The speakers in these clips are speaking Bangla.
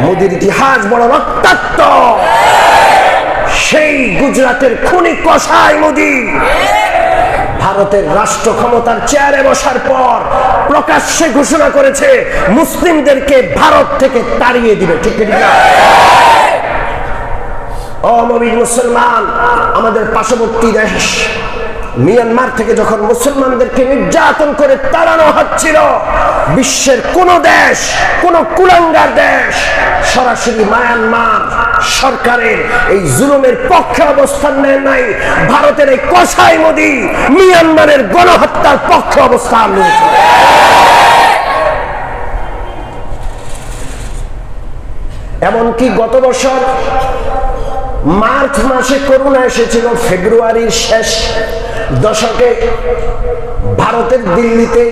মোদির ইতিহাস বড় রক্তাক্ত। সেই গুজরাটের খুনি কসাই মোদি ভারতের রাষ্ট্র ক্ষমতার চেয়ারে বসার পর প্রকাশ্যে ঘোষণা করেছে মুসলিমদেরকে ভারত থেকে তাড়িয়ে দিবে। ঠিক না? অমবির মুসলমান আমাদের পার্শ্ববর্তী দেশ মিয়ানমার থেকে যখন মুসলমানদেরকে নির্যাতন করে তাড়ানো হচ্ছিল, বিশ্বের কোন দেশ, কোন কুলাঙ্গার দেশ সরাসরি মায়ানমার সরকারের এই জুলুমের পক্ষে অবস্থান নেয় নাই। ভারতের এই কসাই মোদি মিয়ানমারের গণহত্যার পক্ষে অবস্থান নিয়েছে। এমনকি গত বছর মার্চ মাসে করোনা এসেছিল, ফেব্রুয়ারির শেষ দশকে ভারতের দিল্লিতে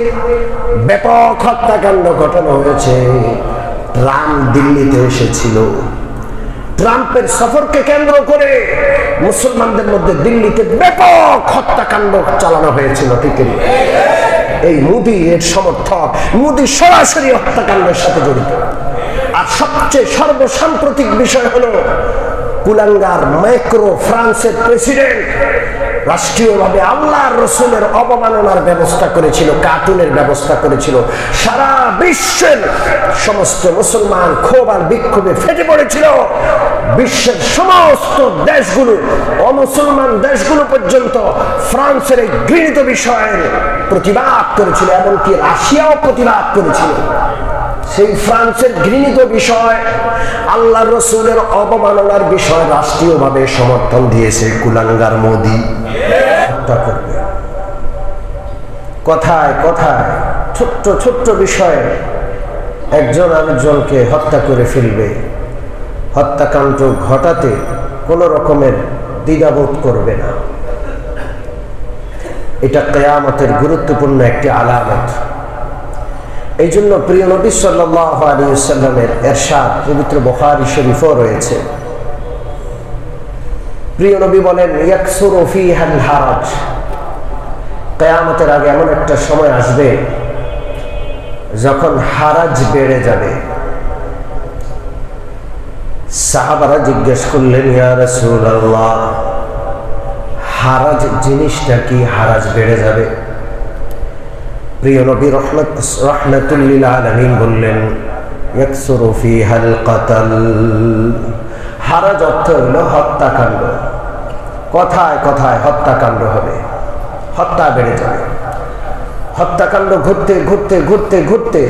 ব্যাপক হত্যাকাণ্ড ঘটানো হয়েছে। ট্রাম্প দিল্লিতে এসেছিল, ট্রাম্পের সফরকে কেন্দ্র করে মুসলমানদের মধ্যে দিল্লিতে ব্যাপক হত্যাকাণ্ড চালানো হয়েছিল। ঠিক এই মোদি এর সমর্থক, মোদি সরাসরি হত্যাকাণ্ডের সাথে জড়িত। আর সবচেয়ে সর্বসাম্প্রতিক বিষয় হলো কুলাঙ্গার ম্যাক্রো, ফ্রান্সের প্রেসিডেন্ট, রাষ্ট্রীয়ভাবে আল্লাহর রসুলের অবমাননার ব্যবস্থা করেছিল, কার্টুনের ব্যবস্থা করেছিল। সারা বিশ্বের সমস্ত মুসলমান ক্ষোভ আর বিক্ষোভে ফেটে পড়েছিল। বিশ্বের সমস্ত দেশগুলো, অমুসলমান দেশগুলো পর্যন্ত ফ্রান্সের এই ঘৃণিত বিষয়ের প্রতিবাদ করেছিল, এমনকি রাশিয়াও প্রতিবাদ করেছিল। সেই ফ্রান্সের ঘৃণিত বিষয়, আল্লাহর রসুলের অবমাননার বিষয় রাষ্ট্রীয়ভাবে সমর্থন দিয়েছে কুলাঙ্গার মোদি। হত্যা করবে কথায় কথায়, ছোট্ট ছোট্ট বিষয়ে একজন আরেকজনকে হত্যা করে ফেলবে। হত্যাকাণ্ড ঘটাতে কোনো রকমের দ্বিধাবোধ করবে না। এটা কিয়ামতের গুরুত্বপূর্ণ একটি আলামত। এই জন্য প্রিয় নবী সাল্লাল্লাহু আলাইহি ওয়াসাল্লামের ইরশাদ পবিত্র বুখারী শরীফে রয়েছে। প্রিয় নবী বলেন, ইয়াকসুরু ফীহাল হারাজ, কিয়ামতের আগে এমন একটা সময় আসবে যখন হারাজ বেড়ে যাবে। সাহাবারা জিজ্ঞেস করলেন, ইয়া রাসূলুল্লাহ, হারাজ জিনিসটা কি? হারাজ বেড়ে যাবে? প্রিয় নবী রাহমাতুল লিল আলামিন বললেন, ইয়াকসুরু ফীহাল কতল, হারাজ অর্থ হলো হত্যাকাণ্ড। কথায় কথায় হত্যাকাণ্ড হবে, হত্যা বেড়ে যাবে। হত্যাকাণ্ড ঘুরতে ঘুরতে ঘুরতে ঘুরতে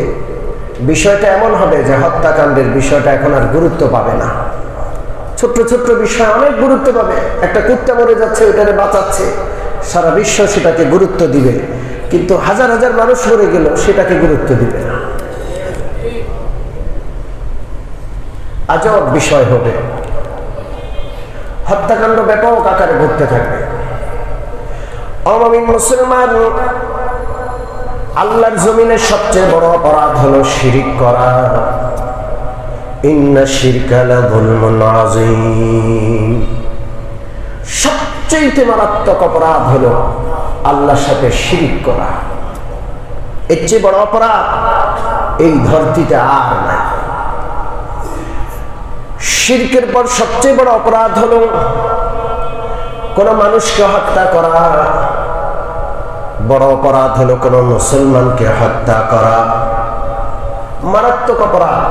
বিষয়টা এমন হবে যে হত্যাকাণ্ডের বিষয়টা এখন আর গুরুত্ব পাবে না। ছোট্ট ছোট্ট বিষয় অনেক গুরুত্ব পাবে। একটা কুত্তা মরে যাচ্ছে, ওটারে বাঁচাচ্ছে, সারা বিশ্ব সেটাকে গুরুত্ব দিবে। কিন্তু হাজার হাজার মানুষ মরে গেল, সেটাকে গুরুত্ব দিবে না। আজব বিষয় হবে। হত্যাকাণ্ড ব্যাপক আকারে ঘটতে থাকবে। অমুসলিম মুসলমান, আল্লাহর জমিনের সবচেয়ে বড় অপরাধ হলো শিরিক করা। ইন্না শিরকা লাযুলমুন আযীম, সবচেয়ে মারাত্মক অপরাধ হলো আল্লাহর সাথে শিরিক করা। এর চেয়ে বড় অপরাধ এই ধরতিতে আর নাই। শিরকের পর সবচেয়ে বড় অপরাধ হলো কোন মানুষকে হত্যা করা। বড় অপরাধ হলো কোন মুসলমানকে হত্যা করা। মারাত্মক অপরাধ,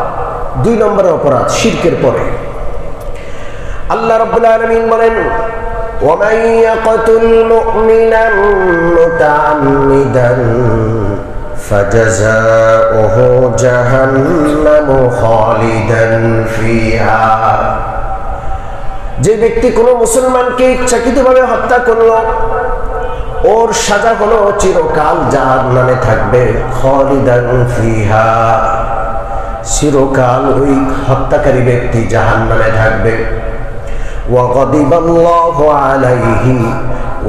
2 নম্বরের অপরাধ শিরকের পরে। আল্লাহ রাব্বুল আলামিন বলেন, ومن يقتل مؤمنا متعمدا فجزاؤه جهنم خالدا فيها, যে ব্যক্তি কোনো মুসলমানকে ইচ্ছাকৃতভাবে হত্যা করলো, ওর সাজা হলো চিরকাল জাহান্নামে থাকবে। খালিদান ফিহা, চিরকাল ওই হত্যাকারী ব্যক্তি জাহান্নামে থাকবে। وغضب الله عليه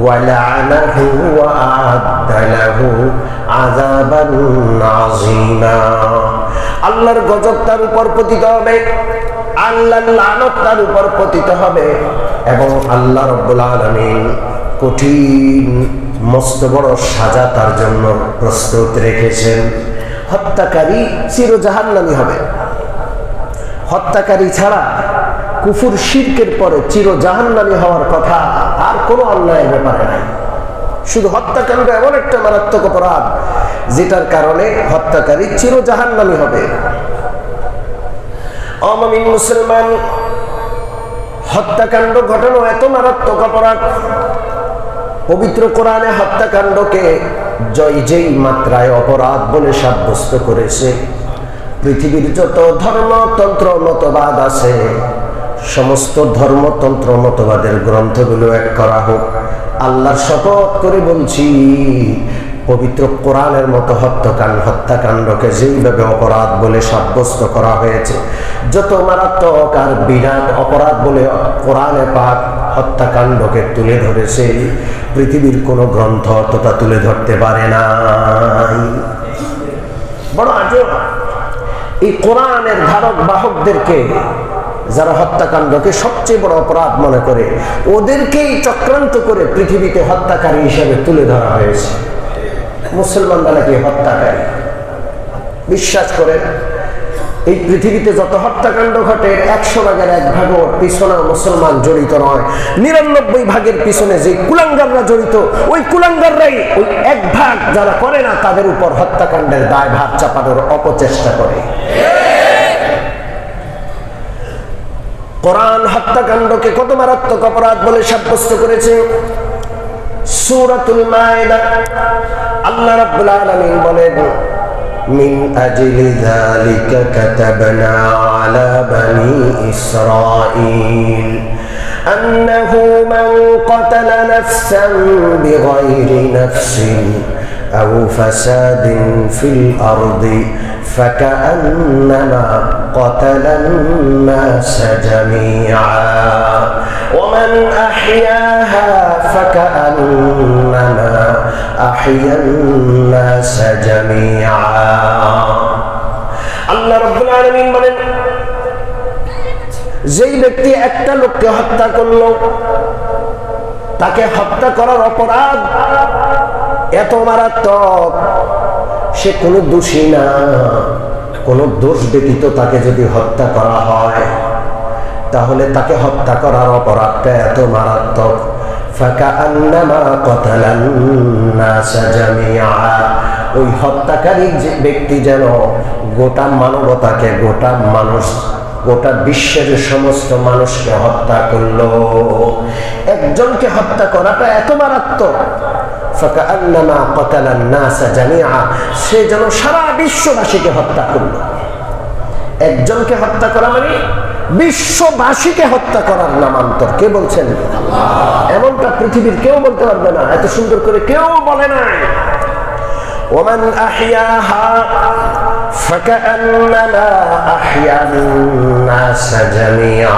ولعنه وأعد له عذابا عظيما, আল্লাহর গজব তার উপর পতিত হবে, আল্লাহর লানত তার উপর পতিত হবে, এবং আল্লাহ রাব্বুল আলামিন কঠিন মস্ত বড় সাজা তার জন্য প্রস্তুত রেখেছেন। হত্যাকারী চির জাহান্নামী হবে। হত্যাকারী ছাড়া কুফুর শিরকের পরে চির জাহান্নামী হওয়ার কথা আর কোনো অন্যায়ের ব্যাপারে নাই। শুধু হত্যাকাণ্ড এমন একটা মারাত্মক অপরাধ যেটার কারণে হত্যাকারী চির জাহান্নামী হবে। অমুমিন মুসলমান, হত্যাকাণ্ড ঘটানো এত মারাত্মক অপরাধ, পবিত্র কোরআনে হত্যাকাণ্ডকে যেই মাত্রায় অপরাধ বলে সাব্যস্ত করেছে, পৃথিবীর যত ধর্মতন্ত্র মতবাদ আছে সমস্ত ধর্মতন্ত্র মতবাদের গ্রন্থগুলো এক করা হোক, আল্লাহর শপথ করে বলছি পবিত্র কোরআনের মতো হত্যাকাণ্ডকে যেইভাবে অপরাধ বলে সাব্যস্ত করা হয়েছে, যত মারাত্মক আর বিরাট অপরাধ বলে কোরআনে পাক হত্যাকাণ্ডকে তুলে ধরেছে, পৃথিবীর কোনো গ্রন্থ তথা তুলে ধরতে পারে নাই। বড় আজব, এই কোরআনের ধারক বাহকদেরকে যারা হত্যাকাণ্ডকে সবচেয়ে বড় অপরাধ মনে করে, ওদেরকেই চক্রান্ত করে পৃথিবীতে হত্যাকারী হিসেবে তুলে ধরা হয়েছে। মুসলমানরা নাকি হত্যাকারী। বিশ্বাস করে এই পৃথিবীতে যত হত্যাকাণ্ড ঘটে 100 ভাগের 1 ভাগও পিছনে মুসলমান জড়িত নয়। 99 ভাগের পিছনে যে কুলাঙ্গাররা জড়িত, ওই কুলাঙ্গাররাই ওই 1 ভাগ যারা করে না তাদের উপর হত্যাকাণ্ডের দায়ভার চাপানোর অপচেষ্টা করে। কোরআন হত্যাকাণ্ডকে কত মারাত্মক অপরাধ বলে সাব্যস্ত করেছে। সূরাতুল মায়েদা আল্লাহ রাব্বুল আলামিন বলেন, মিন আজলি যালিকা কাতাবনা আলা বানি ইসরাঈল আন্নাহু মান ক্বাতালা নাফসান বিগাইরি নাফসিন আও ফাসাদিন ফিল আরদি فكأنما قتل الناس جميعا ومن أحياها فكأنما أحيا الناس جميعا। আল্লাহ রাব্বুল আলামিন বলেন, যেই ব্যক্তি একটা লোককে হত্যা করলো, তাকে হত্যা করার অপরাধ এত মারাত্মক, সে কোনো দোষী না, কোনো দোষ ব্যতীত তাকে যদি হত্যা করা হয় তাহলে তাকে হত্যা করার অপরাধটা এত মারাত্মক। ফাকাআন্নামা ক্বাতালান নাস জামিআ, ওই হত্যাকারী যে ব্যক্তি যেন গোটা মানবতাকে, গোটা বিশ্বের সমস্ত মানুষকে হত্যা করলো। একজনকে হত্যা করাটা এত মারাত্মক, ফাকাআন্নামা ক্বাতালান নাস জামিআ, সে যেন সারা বিশ্ববাসীকে হত্যা করলো। একজনকে হত্যা করা মানে বিশ্ববাসীকে হত্যা করার নামান্তর। কে বলছেন? এমনটা পৃথিবীর কেউ বলতে পারবে না, এত সুন্দর করে কেউ বলে নাই। ওমান আহইয়াহা ফাকাআন্নামা আহইয়ান নাস জামিআ,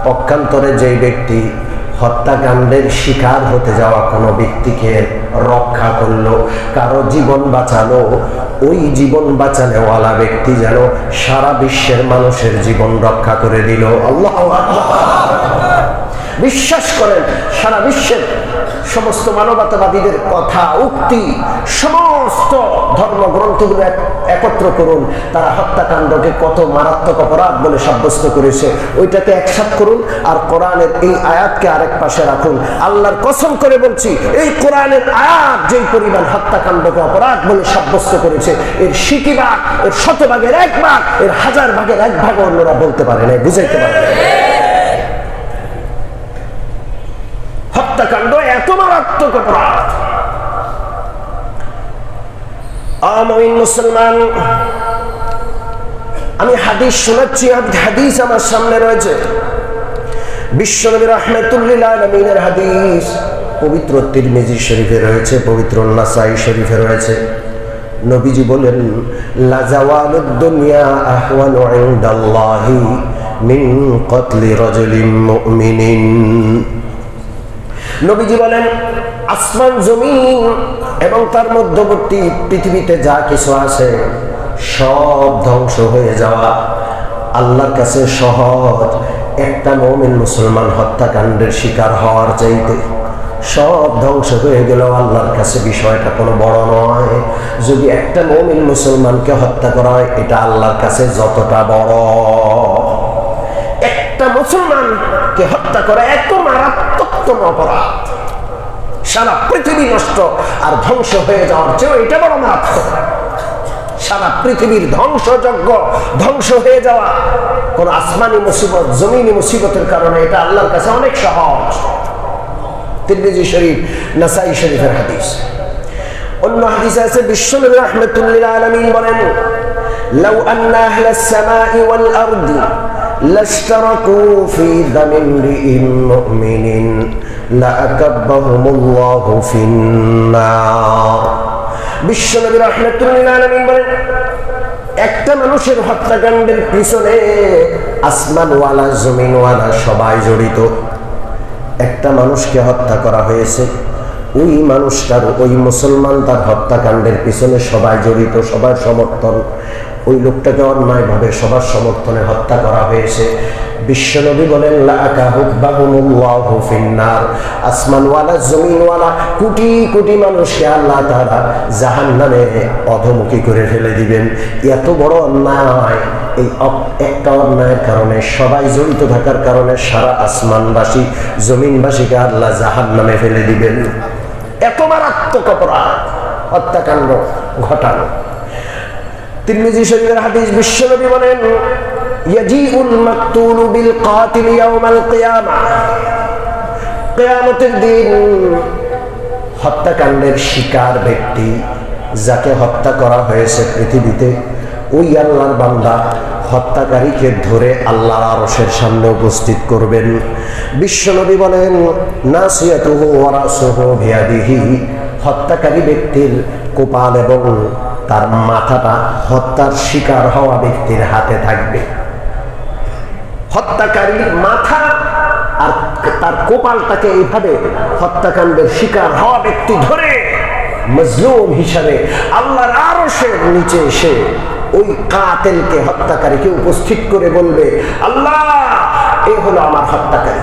পক্ষান্তরে যেই ব্যক্তি হত্যাকাণ্ডের শিকার হতে যাওয়া কোনো ব্যক্তিকে রক্ষা করলো, কারো জীবন বাঁচালো, ওই জীবন বাঁচানোওয়ালা ব্যক্তি যেন সারা বিশ্বের মানুষের জীবন রক্ষা করে দিল। আল্লাহু আকবার। বিশ্বাস করেন, সারা বিশ্বের সমস্ত মানবতাবাদীদের কথা উক্তি সমস্ত ধর্মগ্রন্থগুলো একত্র করুন, তারা হত্যাকাণ্ডকে কত মারাত্মক অপরাধ বলে সাব্যস্ত করেছে, ওইটাকে একসাথ করুন আর কোরআনের এই আয়াতকে আরেক পাশে রাখুন। আল্লাহর কসম করে বলছি, এই কোরআনের আয়াত যেই পরিমাণ হত্যাকাণ্ডকে অপরাধ বলে সাব্যস্ত করেছে, এর 100 ভাগ, এর 100 ভাগের 1 ভাগ, এর 1000 ভাগের 1 ভাগ অন্যরা বলতে পারে না, বুঝাইতে পারে না। হত্যাকাণ্ড এত মারাত্মক অপরাধ। মুমিন মুসলমান, আমি হাদিস শোনাচ্ছি, হাদিস আমার সামনে রয়েছে, বিশ্বনবী রাহমাতুল লিল আলামিনের হাদিস, পবিত্র তিরমিজি শরীফে রয়েছে, পবিত্র নাসাই শরীফে রয়েছে। নবীজি বলেন, লা জাওয়ালুদ দুনিয়া আহওয়ানু ইনদাল্লাহি মিন কতলি রাজুলিন মুমিনিন। নবীজি বলেন, আসমান জমিন এবং তার মধ্যবর্তী পৃথিবীতে যা কিছু আছে সব ধ্বংস হয়ে যাওয়া আল্লাহর কাছে সহজ একটা মুমিন মুসলমান হত্যাকাণ্ডের শিকার হওয়ার চাইতে। সব ধ্বংস হয়ে গেল। আল্লাহর কাছে বিষয়টা কোনো বড় নয়। যদি একটা মুমিন মুসলমানকে হত্যা করা হয়, এটা আল্লাহর কাছে যতটা বড়। একটা মুসলমানকে হত্যা করা এত মারাত্মক অপরাধ, সারা পৃথিবী নষ্ট আর ধ্বংস হয়ে যাওয়ার চেয়েও এটা বড় মারাত্মক। সারা পৃথিবীর ধ্বংসযজ্ঞ, ধ্বংস হয়ে যাওয়া কোন আসমানি মুসিবত, জমিনি মুসিবতের কারণে এটা আল্লাহর কাছে অনেক সহজ। তিরমিজি শরীফ, নাসাই শরীফের হাদিস। অন্য হাদিসে আছে বিশ্বনবী রাহমাতুল লিল আলামিন বলেন, লাউ আন্না আহলাস সামাই ওয়াল আরদি লাশতারাকু ফি দামি ইমরিইন মুমিনিন লাআকাব্বাহুমুল্লাহু ফিন-নার। বিশ্বনবী রাহমাতুল লিল আলামিন বলেন, একটা মানুষের হত্যাকাণ্ডের পিছনে আসমানওয়ালা জমিনওয়ালা সবাই জড়িত। একটা মানুষকে হত্যা করা হয়েছে, ওই মানুষটার, ওই মুসলমান তার হত্যাকাণ্ডের পিছনে সবাই জড়িত, সবার সমর্থন। ওই লোকটাকে অন্যায়ভাবে সবার সমর্থনে হত্যা করা হয়েছে। বিশ্বনবী বলেন, লাআকাহুবাহুমুল্লাহু ফিন-নার। আসমানওয়ালা জমিনওয়ালা কোটি কোটি মানুষকে আল্লাহ তাআলা জাহান্নামে অধমুখী করে ফেলে দিবেন। এত বড় অন্যায়, এই একটা অন্যায়ের কারণে, সবাই জড়িত থাকার কারণে সারা আসমানবাসী জমিনবাসীকে আল্লাহ জাহান্নামে ফেলে দিবেন। এত মারাত্মক অপরাধ, হত্যাকাণ্ড ঘটানো। তিরমিজি শরীফের হাদিস, বিশ্বনবী বলেন, ইয়াজিউল মাকতুলু বিল কাতিল ইয়াউমাল কিয়ামাহ। কিয়ামতের দিন হত্যাকাণ্ডের শিকার ব্যক্তি, যাকে হত্যা করা হয়েছে পৃথিবীতে, ওই আল্লাহর বান্দা হত্যাকারীকে ধরে আল্লাহর আরশের সামনে উপস্থিত করবেন। বিশ্বনবী বলেন, নাসিয়াতুহু ওয়া রাসুহু বিয়াদিহি। হত্যাকারী ব্যক্তির কপাল এবং তার মাথাটা হত্যার শিকার হওয়া ব্যক্তির হাতে থাকবে। হত্যাকারীর মাথা আর তার কপালটাকে এইভাবে হত্যাকাণ্ডের শিকার হওয়া ব্যক্তি ধরে মজলুম হিসাবে আল্লাহর আরশের নিচে এসে ওই কাতেলকে, হত্যাকারীকে উপস্থিত করে বলবে, আল্লাহ, এ হলো আমার হত্যাকারী।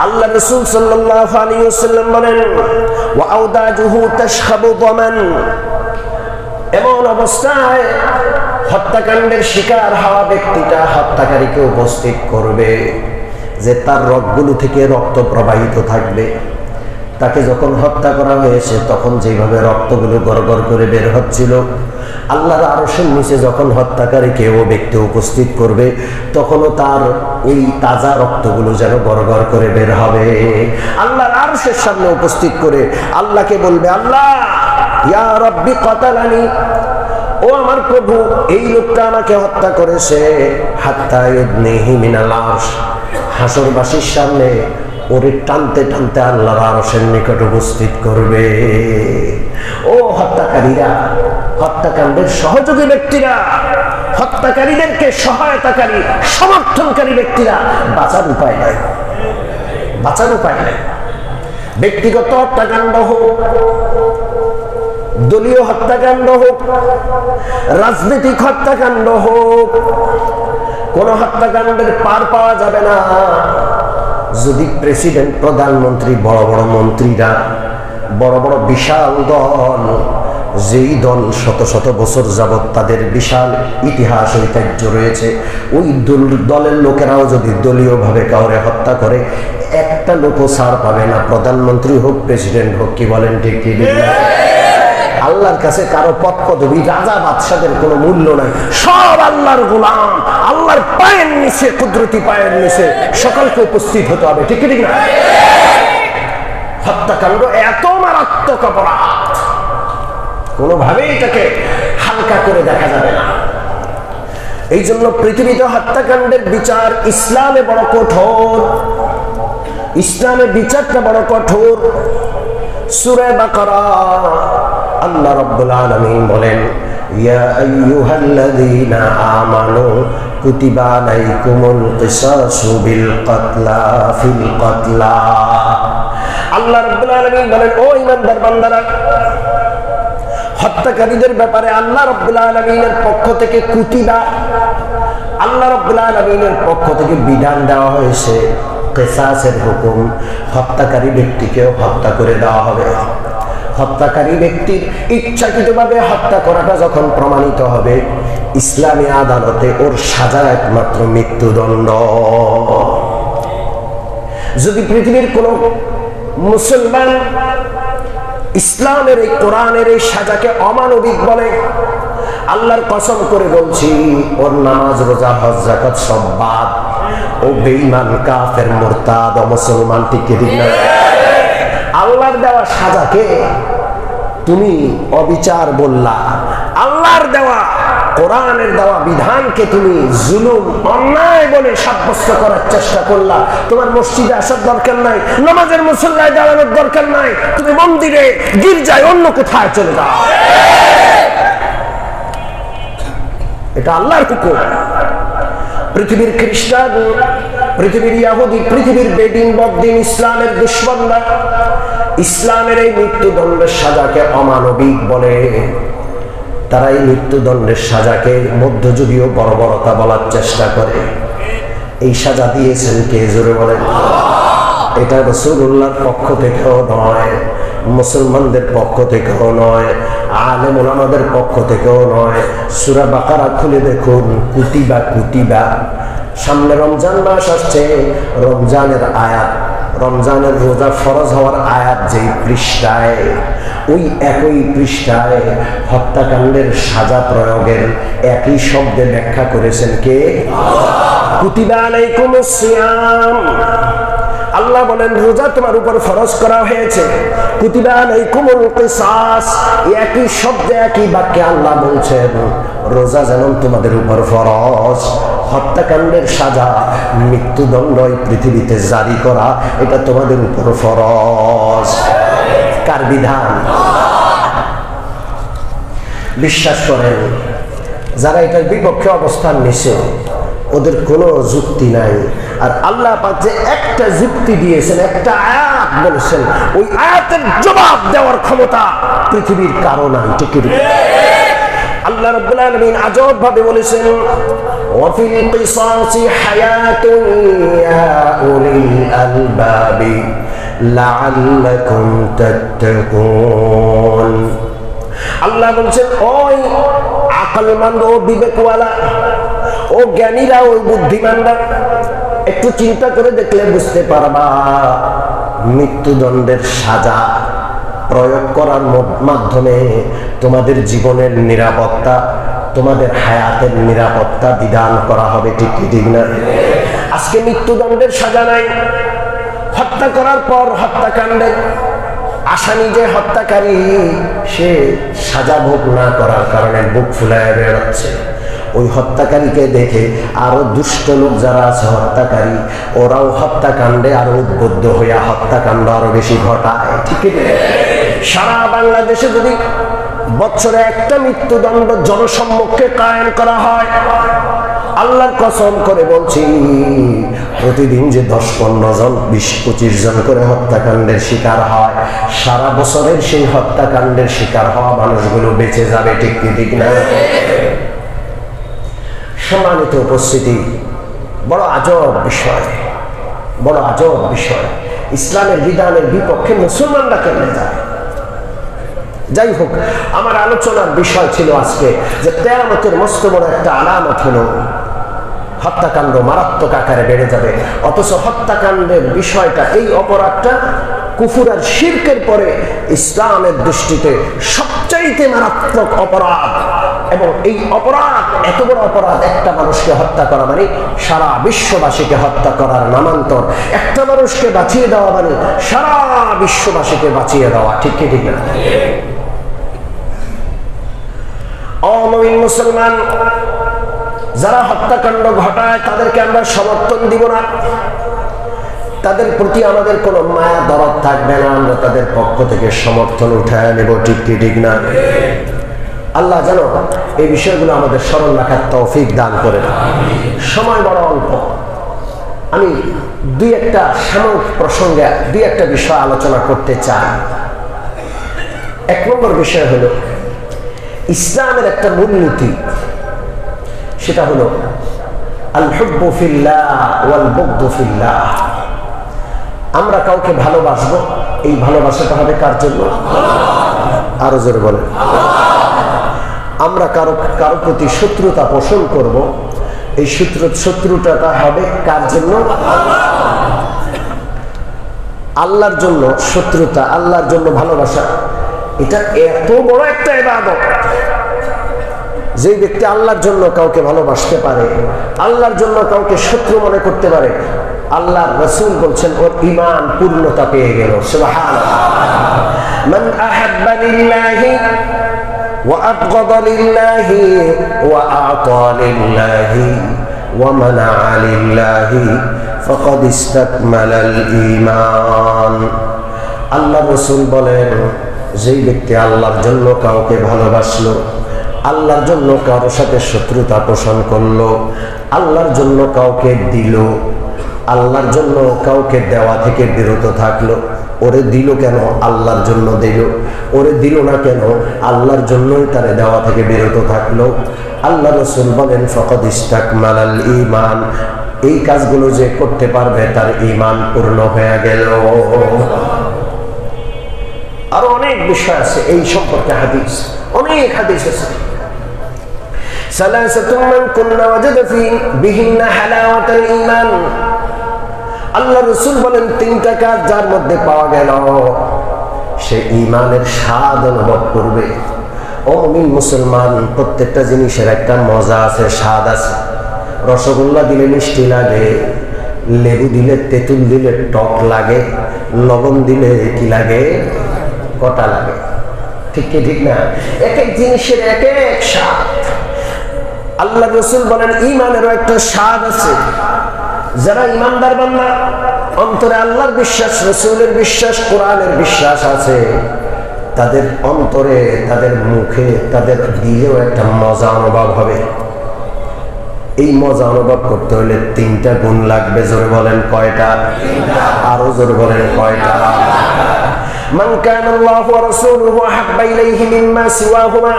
আল্লাহ রাসূল সাল্লাল্লাহু আলাইহি ওয়াসাল্লাম বলেন, ওয়া আওদাজুহু তাশখাবু দামান। এমন অবস্থায় হত্যাকাণ্ডের শিকার হওয়া ব্যক্তিটা হত্যাকারীকে উপস্থিত করবে যে তার রগগুলো থেকে রক্ত প্রবাহিত থাকবে। তাকে যখন হত্যা করা হয়েছে তখন যেভাবে রক্তগুলো গড়গড় করে বের হচ্ছিল, আল্লাহর আরশের নিচে যখন হত্যাকারীকে ও ব্যক্তি উপস্থিত করবে, তখনও তার ওই তাজা রক্তগুলো যেন গড়গড় করে বের হবে। আল্লাহর আরশের সামনে উপস্থিত করে আল্লাহকে বলবে, আল্লাহ, ইয়া রব্বি কাতালানি, ও আমার প্রভু, এই লোকটা আমাকে হত্যা করেছে। হাত্তা ইউদনিহি মিনাল আরশ। হাসরবাসীর সামনে ওরে টানতে টানতে আল্লাহর আরশের নিকট উপস্থিত করবে। ও হত্যাকারীরা, হত্যাকাণ্ডের সহযোগী ব্যক্তিরা, হত্যাকারীদেরকে সহায়তাকারী, সমর্থনকারী ব্যক্তিরা, বাঁচার উপায় নাই, বাঁচার উপায় নাই। ব্যক্তিগত হত্যাকাণ্ড হোক, দলীয় হত্যাকাণ্ড হোক, রাজনৈতিক হত্যাকাণ্ড হোক, কোন হত্যাকাণ্ডের পার পাওয়া যাবে না যদি প্রেসিডেন্ট, প্রধানমন্ত্রী, বড় বড় মন্ত্রীরা, বড় বড় বিশাল দল, যেই দল শত শত বছর যাবৎ তাদের বিশাল ইতিহাস ঐতিহ্য রয়েছে, ওই দলের লোকেরাও যদি দলীয়ভাবে কাউরে হত্যা করে, একটা লোকও ছাড় পাবে না, প্রধানমন্ত্রী হোক, প্রেসিডেন্ট হোক। কি বলেন ঠিক কি? আল্লাহর কাছে কারো পদ পদবী, রাজা বাদশাদের কোনো মূল্য নাই। সব আল্লাহর গোলাম, আল্লাহর পায়ের নিচে, কুদরতি পায়ের নিচে সকলকে উপস্থিত হতে হবে। ঠিক ঠিক না? হত্যাকাণ্ড এত মারাত্মক অপরাধ, কোনোভাবেই এটাকে হালকা করে দেখা যাবে না। এই জন্য পৃথিবীতে হত্যাকাণ্ডের বিচার ইসলামে বড় কঠোর। ইসলামের বিচারটা বড় কঠোর। সূরা বাকারা আল্লাহ রাব্বুল আলামিন বলেন, ইয়া আইয়ুহাল্লাযীনা আমানু কুতিবা আলাইকুমুল কিসাসু বিল কাতলা ফিল কাতলা। আল্লাহ রাব্বুল আলামিন বলেন, ও ঈমানদার বান্দারা, হত্যাকারীদের ব্যাপারে আল্লাহ রাব্বুল আলামিনের পক্ষ থেকে কুতিবা, আল্লাহ রাব্বুল আলামিনের পক্ষ থেকে বিধান দেওয়া হয়েছে কিসাসের হুকুম, হত্যাকারী ব্যক্তিকেও হত্যা করে দেওয়া হবে। হত্যাকারী ব্যক্তির ইচ্ছাকৃতভাবে হত্যা করাটা যখন প্রমাণিত হবে, ইসলামী আদালতে ওর সাজা একমাত্র মৃত্যুদণ্ড। যদি পৃথিবীর কোন মুসলমান ইসলামের এই কোরআনের এই সাজাকে অমানবিক বলে, আল্লাহর কসম করে বলছি, ওর নামাজ রোজা হজ যাকাত সব বাদ। ও বেঈমান, কাফের, মুরতাদ, মুসলমান। ঠিক ঠিক না? আল্লাহর দেওয়া সাজাকে তুমি অবিচার বললা, আল্লাহর দেওয়া কোরআনের দেওয়া বিধানকে তুমি জুলুম, অন্যায় বলে সাব্যস্ত করার চেষ্টা করলা। তোমার মসজিদে আসার দরকার নাই, নামাজের মুসল্লায় দাঁড়ানোর দরকার নাই, তুমি মন্দিরে, গির্জায়, অন্য কোথায় চলে যাও। এটা আল্লাহর হুকুম। পৃথিবীর খ্রিস্টান, পৃথিবীর ইহুদি, পৃথিবীর বেদিন, বদ্দিন, ইসলামের দুশমনরা ইসলামের এই মৃত্যুদণ্ডের সাজাকে অমানবিক বলে। তারা এই মৃত্যুদণ্ডের সাজাকে মধ্যযুগীয় বর্বরতা বলার চেষ্টা করে। এই সাজা দিয়েছেন কে? জোরে বলেন। এটা রাসূলুল্লাহর পক্ষ থেকেও নয়, মুসলমানদের পক্ষ থেকেও নয়, আলেম ওলামাদের পক্ষ থেকেও নয়। সূরা বাকারা খুলে দেখুন, কুতিবা কুতিবা। সামনে রমজান মাস আসছে, রমজানের আয়াত, রমজানের রোজা ফরজ হওয়ার আয়াত যেই পৃষ্ঠায়, ওই একই পৃষ্ঠায় হত্যাকাণ্ডের সাজা প্রয়োগের একই শব্দে ব্যাখ্যা করেছেন কে? কুতিবা আলাইকুমুস সিয়াম। আল্লাহ বলেন রোজা তোমার উপর ফরজ করা হয়েছে। কুতিবা আলাইকুমুল কিসাস, একই শব্দে একই বাক্যে আল্লাহ বলছেন রোজা যেমন তোমাদের উপর ফরজ, হত্যাকাণ্ডের সাজা, মৃত্যুদণ্ড এই পৃথিবীতে জারি করা, এটা তোমাদের উপর ফরজ। কার বিধান? বিশ্বাস করেন, যারা এটার বিপক্ষে অবস্থান নিছে ওদের কোনো যুক্তি নাই। আর আল্লাহ পাক যে একটা যুক্তি দিয়েছেন, একটা আয়াত বলেছেন, ওই আয়াতের জবাব দেওয়ার ক্ষমতা পৃথিবীর কারো নাই। ঠিক কি? আল্লাহ রাব্বুল আলামিন আজব ভাবে বলেছেন, ওয়াফিল কিসাসি হায়াতুন ইয়া উলিল আলবাবি লাআল্লাকুম তাত্তাকুন। আল্লাহ বলছেন, ওই আকলমন্দ, ও বিবেকওয়ালা, ও জ্ঞানীরা, ওই বুদ্ধিমানরা, একটু চিন্তা করে দেখলে বুঝতে পারবা মৃত্যুদণ্ডের সাজা প্রয়োগ করার মাধ্যমে তোমাদের জীবনের নিরাপত্তা, তোমাদের হায়াতের নিরাপত্তা বিধান করা হবে। ঠিক কি ঠিক না? আজকে মৃত্যুদণ্ডের সাজা নাই। হত্যা করার পর হত্যাকাণ্ডের আসামি যে হত্যাকারী, সে সাজা ভোগ না করার কারণে বুক ফুলায় বেরোচ্ছে। ওই হত্যাকারীকে দেখে আরো দুষ্ট লোক যারা আছে হত্যাকারী, ওরাও হত্যাকাণ্ডে আরো উদ্বুদ্ধ হইয়া হত্যাকাণ্ড আরো বেশি ঘটায়। ঠিক আছে? সারা বাংলাদেশে যদি বছরে একটা মৃত্যুদণ্ড জনসম্মুখে কায়েম করা হয়, আল্লাহর কসম করে বলছি, প্রতিদিন যে 10-15 জন, 20-25 জন করে হত্যাকাণ্ডের শিকার হয়, সারা বছরের সেই হত্যাকাণ্ডের শিকার হওয়া মানুষগুলো বেঁচে যাবে। ঠিক কি ঠিক না? সম্মানিত উপস্থিতি, বড় আজব বিষয়, বড় আজব বিষয়। ইসলামের বিধানের বিপক্ষে মুসলমানরা কেমনে যায়? যাই হোক, আমার আলোচনার বিষয় ছিল আজকে যে কিয়ামতের মস্ত বড় একটা আলামত হলো হত্যাকাণ্ড মারাত্মক আকারে বেড়ে যাবে। অথচ হত্যাকাণ্ডের বিষয়টা, এই অপরাধটা কুফর আর শিরকের পরে ইসলামের দৃষ্টিতে সবচাইতে মারাত্মক অপরাধ। এবং এই অপরাধ, এত বড় অপরাধ, একটা মানুষকে হত্যা করা মানে সারা বিশ্ববাসীকে হত্যা করার নামান্তর। একটা মানুষকে বাঁচিয়ে দেওয়া মানে সারা বিশ্ববাসীকে বাঁচিয়ে দেওয়া। ঠিক কি ঠিক না? অমুসলিম মুসলমান যারা হত্যাকাণ্ড ঘটায় তাদেরকে আমরা সমর্থন দিব না, তাদের প্রতি আমাদের কোনো মায়া দরদ থাকবে না, আমরা তাদের পক্ষ থেকে সমর্থন উঠায় নেব। ঠিক কি ঠিক না? আল্লাহ যেন এই বিষয়গুলো আমাদের স্মরণ রাখার তৌফিক দান করে। সময় বড় অল্প, আমি দুই একটা সাময়িক প্রসঙ্গে দুই একটা বিষয় আলোচনা করতে চাই। এক নম্বর বিষয় হলো ইসলামের একটা মূলনীতি, সেটা হলো আল হুব্বু ফিল্লাহ ওয়াল বুগদু ফিল্লাহ। আমরা কাউকে ভালোবাসবো, এই ভালোবাসাটা হবে কার জন্য? আরো জোরে বলেন। আমরা কারো কারো প্রতি শত্রুতা পোষণ করব, এই শত্রুতাটা হবে কার জন্য? আল্লাহর জন্য শত্রুতা, আল্লাহর জন্য ভালোবাসা, এটা এত বড় একটা ইবাদত। যে ব্যক্তি আল্লাহর জন্য কাউকে ভালোবাসতে পারে, আল্লাহর জন্য কাউকে শত্রু মনে করতে পারে, আল্লাহর রাসূল বলছেন ওর ঈমান পূর্ণতা পেয়ে গেল। সুবহানাল্লাহ। মান আহাব্বা লিল্লাহি ওয়া আবগাদা লিল্লাহি ওয়া আ'তা লিল্লাহি ওয়া মানা'a লিল্লাহি ফাকাদ ইসতাকমালাল ঈমান। আল্লাহর রাসূল বলেন, যেই ব্যক্তি আল্লাহর জন্য কাউকে ভালোবাসলো, আল্লাহর জন্য কারোর সাথে শত্রুতা পোষণ করলো, আল্লাহর জন্য কাউকে দিল, আল্লাহর জন্য কাউকে দেওয়া থেকে বিরত থাকলো, ওরে দিল কেন? আল্লাহর জন্য দিল। ওরে দিল না কেন? আল্লাহর জন্যই তারে দেওয়া থেকে বিরত থাকলো। আল্লাহ রাসূল বলেন ফাকাদ ইসতাকমালাল ঈমান, এই কাজগুলো যে করতে পারবে তার ঈমান পূর্ণ হয়ে গেল। আরো অনেক বিষয় আছে এই সম্পর্কে, হাদিস, অনেক হাদিস আছে। সালাসাতুম মান কুন্না ওয়াজাদা বিহিন্না হালাওয়াতাল ঈমান। আল্লাহ রাসূল বলেন, তিনটা কাজ যার মধ্যে পাওয়া গেল সে ঈমানের স্বাদ অনুভব করবে। ও মুমিন মুসলমান, প্রত্যেকটা জিনিসের একটা মজা আছে, স্বাদ আছে। রসগোল্লা দিলে মিষ্টি লাগে, লেবু দিলে তেঁতুল দিলে টক লাগে, লবণ দিলে কি লাগে? কটা লাগে। ঠিক কি ঠিক না? এক এক জিনিসের এক এক স্বাদ। আল্লাহ রাসূল বলেন ঈমানেরও একটা স্বাদ আছে। যারা ঈমানদার বান্দা, অন্তরে আল্লাহর বিশ্বাস, রাসূলের বিশ্বাস, কোরআনের বিশ্বাস আছে, তাদের অন্তরে, তাদের মুখে, তাদের দিলেও একটা মজা অনুভব হবে। এই মজা অনুভব করতে হলে তিনটা গুণ লাগবে। জোরে বলেন কয়টা? আরো জোরে বলেন কয়টা? মান কানা আল্লাহু ওয়া রাসূলুহু আহাব্বা ইলাইহি মিম্মা সিওয়াহুমা।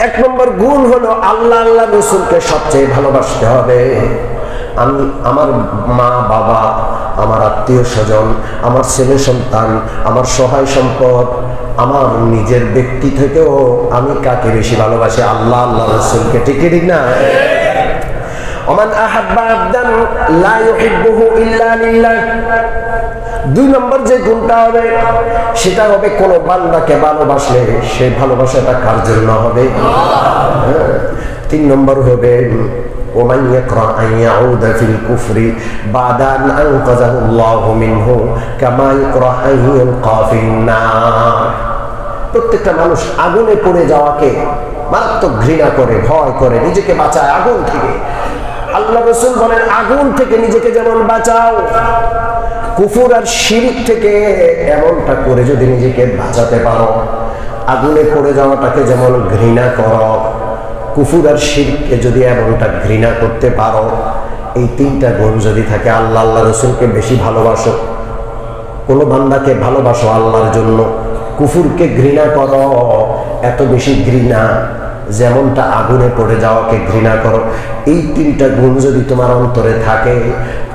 এক নম্বর গুণ হলো আল্লাহ আল্লাহ রাসূলকে সবচেয়ে ভালোবাসতে হবে। আমি আমার মা বাবা, আমার আত্মীয় স্বজন, আমার ছেলে সন্তান, আমার সহায় সম্পদ, আমার নিজের ব্যক্তি থেকেও আমি কাকে বেশি ভালোবাসি? আল্লাহ আল্লাহ রাসূলকে। ঠিক ঠিক না? ওমান আহাব্বা আবদান লা ইউহিব্বুহু ইল্লা লিল্লাহ। দুই নম্বর যে গুণটা হবে সেটা হবে কোন বান্দাকে ভালোবাসলে সেই ভালোবাসাটা কার জন্য হবে? তিন নম্বর হবে ওমান ইয়াকরা আন ইয়াউদা ফিল কুফরি বাদা আন আনকাযাহু আল্লাহু মিনহু কামা ইয়াকরা আন ইউলকা ফিন নার। প্রত্যেকটা মানুষ আগুনে পড়ে যাওয়াকে মারাত্মক ঘৃণা করে, ভয় করে, নিজেকে বাঁচায় আগুন থেকে। আল্লাহ রাসূল বলেন, আগুন থেকে নিজেকে যেমন বাঁচাও, কুফর আর শিরক থেকে এমনটা করে যদি নিজেকে বাঁচাতে পারো, আগুনে পড়ে যাওয়াটাকে যেমন ঘৃণা করো, কুফর আর শিরককে যদি এমনটা ঘৃণা করতে পারো, এই তিনটা গুণ যদি থাকে, আল্লাহ আল্লাহ রাসূলকে বেশি ভালোবাসো, কোন বান্দাকে ভালোবাসো আল্লাহর জন্য, কুফরকে ঘৃণা করো, এত বেশি ঘৃণা যেমনটা আগুনে পড়ে যাওয়াকে ঘৃণা করো, এই তিনটা গুণ যদি তোমার অন্তরে থাকে,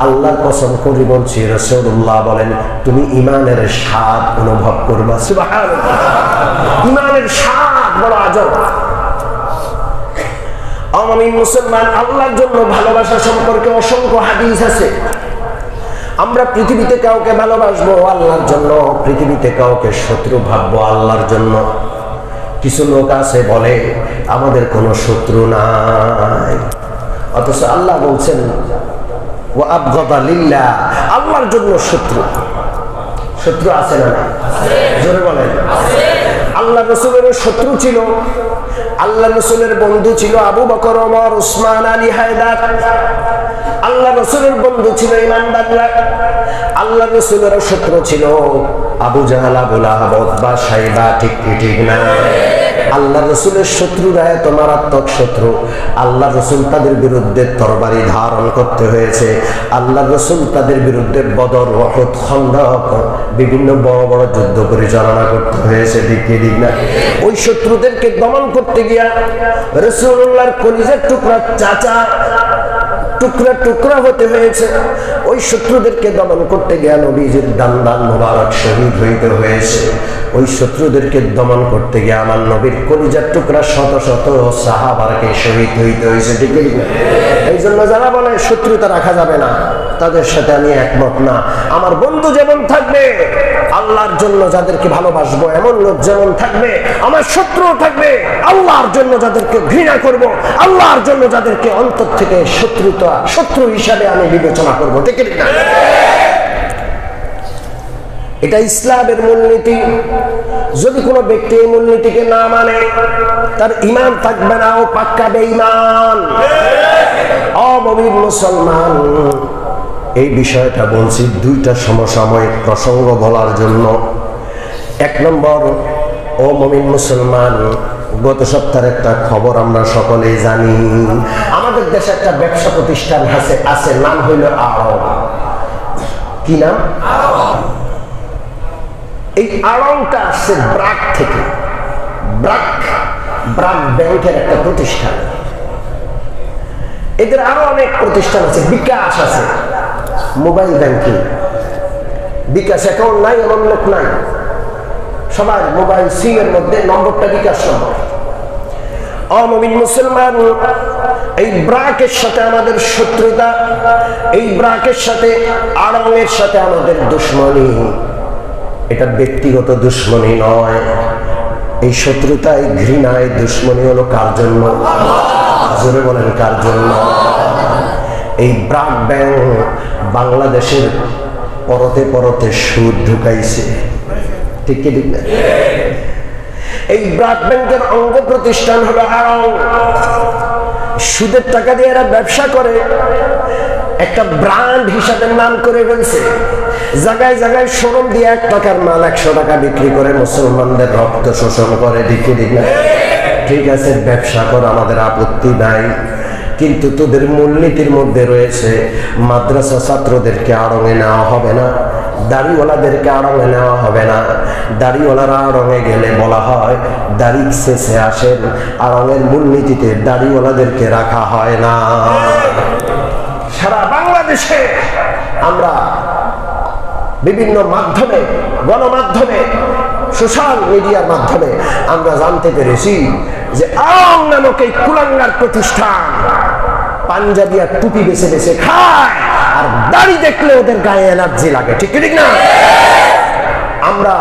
আল্লাহর কসম করে বলছি, রাসূলুল্লাহ বলেন, তুমি ঈমানের স্বাদ অনুভব করবা। সুবহানাল্লাহ। ঈমানের স্বাদ বড় আজব। আমি মুসলমান, আল্লাহর জন্য ভালোবাসা সম্পর্কে অসংখ্য হাদিস আছে। আমরা পৃথিবীতে কাউকে ভালোবাসবো আল্লাহর জন্য, পৃথিবীতে কাউকে শত্রু ভাববো আল্লাহর জন্য। কিছু লোক আছে বলে আমাদের কোনো শত্রু নাই, অথচ আল্লাহ বলছেন ওয়া আবগাদা লিল্লাহ, আল্লাহর জন্য শত্রু। শত্রু আছে না? জোরে বলেন। আল্লাহ রাসূলের শত্রু ছিল, আল্লাহ রাসূলের বন্ধু ছিল আবু বকর, ওমর, উসমান, আলী, হায়দার। আল্লাহ রাসূলের বন্ধু ছিল ঈমানদাররা। আল্লাহ রাসূলের শত্রু ছিল আবু জাহল, আবু লাহাব, উতবা, শাইবা। ঠিক ঠিক না? আল্লাহ রাসূলের শত্রুরা এত মারাত্মক শত্রু, আল্লাহ রাসূল তাদের বিরুদ্ধে তরবারি ধারণ করতে হয়েছে। আল্লাহ রাসূল তাদের বিরুদ্ধে বদর, উহুদ, খন্দক বিভিন্ন বড় বড় যুদ্ধ পরিচালনা করতে হয়েছে। ঠিক ঠিক না? ওই শত্রুদেরকে দমন করতে গিয়া রাসূলুল্লাহর কলিজার টুকরা চাচা টুকরা টুকরা হতে হয়েছে। ওই শত্রুদেরকে দমন করতে গিয়ে নবীজির দান মোবারক শহীদ হইতে হয়েছে। ওই শত্রুদেরকে দমন করতে গিয়ে আমার নবীর কলিজার টুকরা শত শত সাহাবাকে শহীদ হইতে হয়েছে। ঠিক না? এই জন্য যারা বলে শত্রুতা রাখা যাবে না, তাদের সাথে আমি একমত না। আমার বন্ধু যেমন থাকবে, আল্লাহর জন্য যাদেরকে ভালোবাসবো এমন লোক যেমন থাকবে, আমার শত্রু থাকবে আল্লাহর জন্য যাদেরকে ঘৃণা করব, আল্লাহর জন্য যাদেরকে অন্তর থেকে শত্রু হিসাবে আমি বিবেচনা করবো। ঠিক না? এটা ইসলামের মূলনীতি। যদি কোনো ব্যক্তি এই মূলনীতিকে না মানে, তার ঈমান থাকবে না, ও পাক্কা বেঈমান, অমুমিন মুসলমান। এই বিষয়টা বলছি দুইটা সমসাময়িক প্রসঙ্গ বলার জন্য। এক নম্বর, ও মুমিন মুসলমান, গত সপ্তাহের একটা খবর আমরা সকলেই জানি। আমাদের দেশে একটা ব্যবসা প্রতিষ্ঠান আছে, নাম হইল আড়ং। কি নাম? এই আড়ংটা আসছে ব্রাক থেকে। ব্রাক ব্যাংকের একটা প্রতিষ্ঠান। এদের আরো অনেক প্রতিষ্ঠান আছে, বিকাশ আছে, মোবাইল ব্যাংকিং। বিকাশ অ্যাকাউন্ট নাই এমন লোক নাই, সবার মোবাইল সিম এর মধ্যে নম্বরটা বিকাশ নম্বর। অমুমিন মুসলমান, এই ব্রাকের সাথে আমাদের শত্রুতা, এই ব্রাকের সাথে আড়ংয়ের সাথে আমাদের দুশ্মনী। এটা ব্যক্তিগত দুশ্মনী নয়। এই শত্রুতা, এই ঘৃণা, এই দুশ্মনী হলো কার জন্য? জোরে বলেন, কার জন্য? এই ব্রাক ব্যাংক বাংলাদেশের পরতে পরতে সুদ ঢুকাইছে। ঠিক কি ঠিক না? এই ব্রাক ব্যাংকের অঙ্গ প্রতিষ্ঠান হলো আড়ং। সুদের টাকা দিয়ে এরা ব্যবসা করে, একটা ব্র্যান্ড হিসাবে নাম করে ফেলছে। জায়গায় জায়গায় শোরুম দিয়ে 1 টাকার মাল 100 টাকা বিক্রি করে মুসলমানদের রক্ত শোষণ করে। ঠিক কি ঠিক না? ঠিক আছে, ব্যবসা কর, আমাদের আপত্তি নাই, কিন্তু তোদের মূলনীতির মধ্যে রয়েছে মাদ্রাসা ছাত্রদেরকে আড়ঙে নেওয়া হবে না, দাড়িওয়ালাদেরকে আড়ঙে নেওয়া হবে না। দাড়িওয়ালারা আড়ঙে গেলে বলা হয় দাড়ি শেষে আসেন। আড়ঙের মূলনীতিতে দাড়িওয়ালাদেরকে রাখা হয় না। সারা বাংলাদেশে আমরা বিভিন্ন মাধ্যমে, গণমাধ্যমে, সোশ্যাল মিডিয়ার মাধ্যমে আমরা জানতে পেরেছি যে আড়ং নামক এই কুলাঙ্গার প্রতিষ্ঠান পাঞ্জাবি আর টুপি বেছে বেছে খায়, আর দাড়ি দেখলে ওদের গায়ে এনার্জি লাগে। ঠিক ঠিক না? আমরা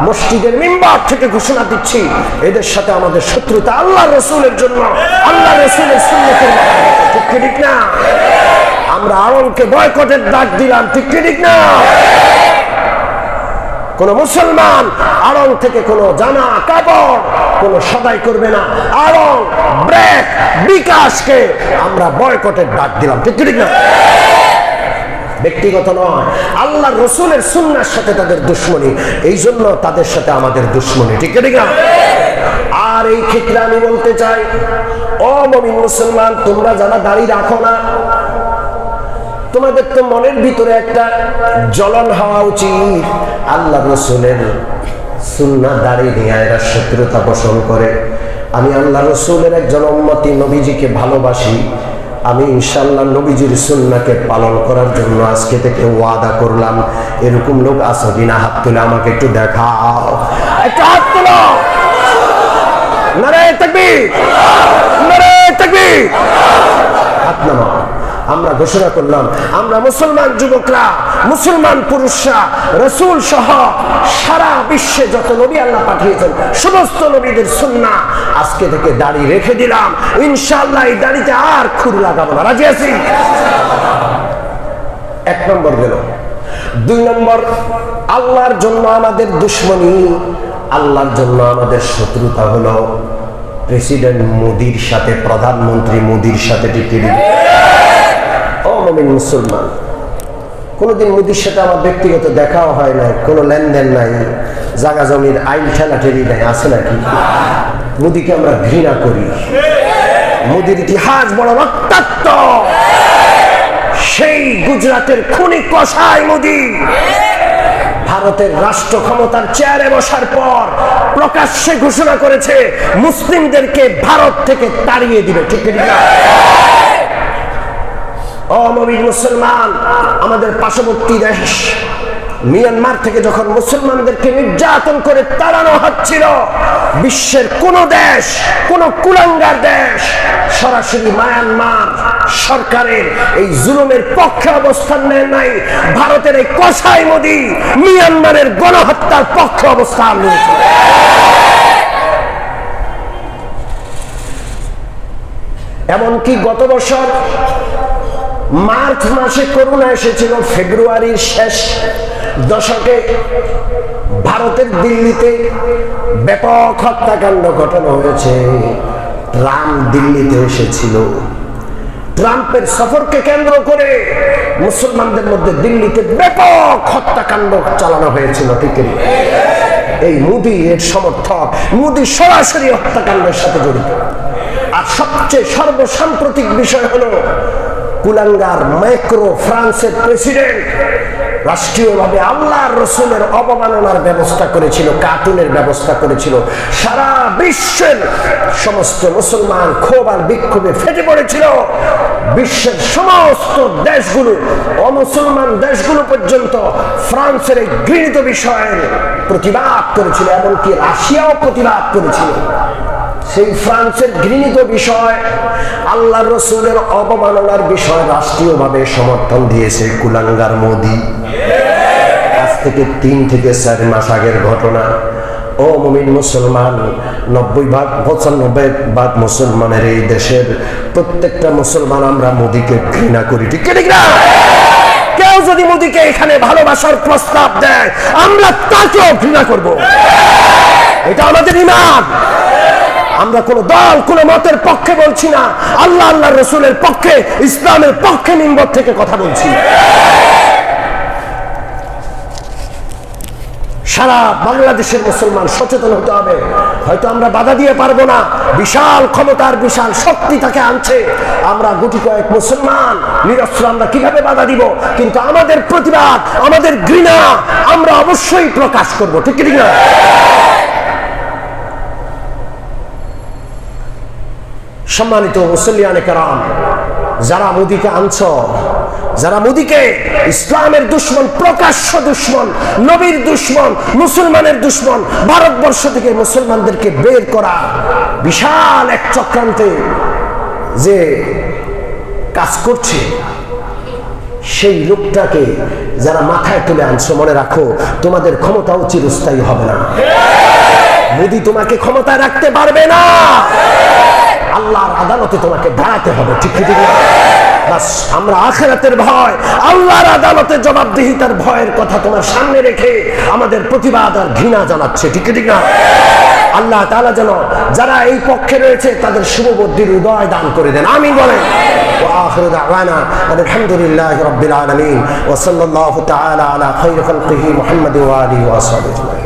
মসজিদের মিম্বার থেকে ঘোষণা দিচ্ছি, এদের সাথে আমাদের শত্রুতা আল্লাহ রসুলের জন্য, আল্লাহ রসুলের সুন্নতের। ঠিক ঠিক না? আমরা আড়ংকে বয়কটের ডাক দিলাম। ঠিক ঠিক না? কোন মুসলমান আড়ং থেকে কোন জামা কাপড় কোন সদাই করবে না। আড়ং, ব্র্যাক, বিকাশকে আমরা বয়কটের ডাক দিলাম। ঠিক ঠিক না? ব্যক্তিগত নয়, আল্লাহ রসুলের সুন্নাহর সাথে তাদের দুশ্মনী, এই জন্য তাদের সাথে আমাদের দুশ্মনী। ঠিক ঠিক না? আর এই ক্ষেত্রে আমি বলতে চাই, ও মুমিন মুসলমান, তোমরা যারা দাড়ি রাখো না, তোমাদের তো মনের ভিতরে একটা জ্বলন হওয়া উচিত। আল্লাহ রসুলের সুন্নাহ দাড়ি নিয়ে এরা শত্রুতা পোষণ করে। আমি আল্লাহ রসুলের একজন উম্মতি, নবীজিকে ভালোবাসি। আমি ইনশাআল্লাহ নবীজির সুন্নাহকে পালন করার জন্য আজকে থেকে ওয়াদা করলাম। এরকম লোক আছো কিনা? হাত তুলে আমাকে একটু দেখাও। একটা হাত তুলো। নারে তাকবীর, নারে তাকবীর। হাত নামাও। আমরা ঘোষণা করলাম, আমরা মুসলমান যুবকরা, মুসলমান পুরুষরা, রাসূল সহ সারা বিশ্বে যত নবী আল্লাহ পাঠিয়েছেন সমস্ত নবীদের সুন্নাহ আজকে থেকে দাড়ি রেখে দিলাম। ইনশাআল্লাহ এই দাড়িতে আর খুর লাগাবো না। রাজি আছি? 1 নম্বর গেল। 2 নম্বর, আল্লাহর জন্য আমাদের দুশ্মনী, আল্লাহর জন্য আমাদের শত্রুতা হলো প্রেসিডেন্ট মোদির সাথে, প্রধানমন্ত্রী মোদির সাথে। টিকিট মুসলমান, কোনদিন মোদির সাথে আমার ব্যক্তিগত দেখাও হয় নাই, কোনো লেনদেন নাই, জায়গা জমির আইন ঠেলাঠেলি নাই, আছে নাকি? মোদিকে আমরা ঘৃণা করি। মোদির ইতিহাস বড় রক্তাক্ত। সেই গুজরাটের খুনি কসাই মোদি ভারতের রাষ্ট্র ক্ষমতার চেয়ারে বসার পর প্রকাশ্যে ঘোষণা করেছে মুসলিমদেরকে ভারত থেকে তাড়িয়ে দিবে। ঠিক না? মুমিন মুসলমান, আমাদের পার্শ্ববর্তী দেশ মিয়ানমার থেকে যখন মুসলমানদেরকে নির্যাতন করে তাড়ানো হচ্ছিল, বিশ্বের কোন দেশ, কোন কুলাঙ্গার দেশ সরাসরি মায়ানমার সরকারের এই জুলুমের পক্ষে অবস্থান নেয় নাই। ভারতের এই কসাই মোদি মিয়ানমারের গণহত্যার পক্ষে অবস্থান নিয়েছে। এমনকি গত বছর মার্চ মাসে করোনা এসেছিল, ফেব্রুয়ারির শেষ দশকে ভারতের দিল্লিতে ব্যাপক হত্যাকাণ্ড ঘটানো হয়েছে। ট্রাম্প দিল্লিতে এসেছিল, ট্রাম্পের সফরকে কেন্দ্র করে মুসলমানদের মধ্যে দিল্লিতে ব্যাপক হত্যাকাণ্ড চালানো হয়েছিল। ঠিক এই মোদি এর সমর্থক, মোদি সরাসরি হত্যাকাণ্ডের সাথে জড়িত। আর সবচেয়ে সর্বসাম্প্রতিক বিষয় হলো কুলাঙ্গার ম্যাক্রো, ফ্রান্সের প্রেসিডেন্ট, রাষ্ট্রীয়ভাবে আল্লাহর রসুলের অবমাননার ব্যবস্থা করেছিল, কার্টুনের ব্যবস্থা করেছিল। সারা বিশ্বের সমস্ত মুসলমান ক্ষোভ আর বিক্ষোভে ফেটে পড়েছিল। বিশ্বের সমস্ত দেশগুলো, অমুসলমান দেশগুলো পর্যন্ত ফ্রান্সের এই ঘৃণিত বিষয়ের প্রতিবাদ করেছিল, এমনকি রাশিয়াও প্রতিবাদ করেছিল। সেই ফ্রান্সের ঘৃণিত বিষয়, আল্লাহর রসুলের অবমাননার বিষয় রাষ্ট্রীয়ভাবে সমর্থন দিয়েছে কুলাঙ্গার মোদি। আজ থেকে 3 থেকে 4 মাস আগের ঘটনা। ও মুমিন মুসলমান, 95% মুসলমানের এই দেশের প্রত্যেকটা মুসলমান আমরা মোদিকে ঘৃণা করি। ঠিক না? কেউ যদি মোদিকে এখানে ভালোবাসার প্রস্তাব দেয়, আমরা তাকেও ঘৃণা করব। এটা আমাদের ঈমান। আমরা কোন দল, কোন মতের পক্ষে বলছি না, আল্লাহ আল্লাহর রসুলের পক্ষে, ইসলামের পক্ষে মিম্বর থেকে কথা বলছি। সারা বাংলাদেশের মুসলমান সচেতন হতে হবে। হয়তো আমরা বাধা দিয়ে পারবো না, বিশাল ক্ষমতার বিশাল শক্তি তাকে আনছে, আমরা গুটি কয়েক মুসলমান নিরস্ত্র, আমরা কিভাবে বাধা দিব? কিন্তু আমাদের প্রতিবাদ, আমাদের ঘৃণা আমরা অবশ্যই প্রকাশ করব। ঠিক না? সম্মানিত মুসল্লিয়ানে কেরাম, যারা মোদিকে আনছ, যারা মোদিকে ইসলামের দুশ্মন, প্রকাশ্য দুশ্মন, নবীর দুশ্মন, মুসলমানের দুশ্মন, ভারতবর্ষ থেকে মুসলমানদেরকে বের করা বিশাল এক চক্রান্তে যে কাজ করছে, সেই লোকটাকে যারা মাথায় তুলে আনছো, মনে রাখো তোমাদের ক্ষমতাও চিরস্থায়ী হবে না। মোদি তোমাকে ক্ষমতায় রাখতে পারবে না। আল্লাহর আদালতে তোমাকে দাঁড়াতে হবে। ঠিক না? বাস আমরা আখিরাতের ভয়, আল্লাহর আদালতে জবাবদিহিতার ভয়ের কথা তোমার সামনে রেখে আমাদের প্রতিবাদ আর ঘৃণা জানাচ্ছে। ঠিক না? আল্লাহ তাআলা যেন যারা এই পক্ষে রয়েছে তাদের শুভবুদ্ধির হৃদয় দান করে দেন। আমিন বলেন। ওয়া আখিরু দাওয়ানা আলহামদুলিল্লাহি রাব্বিল আলামিন ওয়া সাল্লাল্লাহু তাআলা আলা খায়রি খালকিহি মুহাম্মাদ ওয়া আলিহি ওয়া সাহবিহি।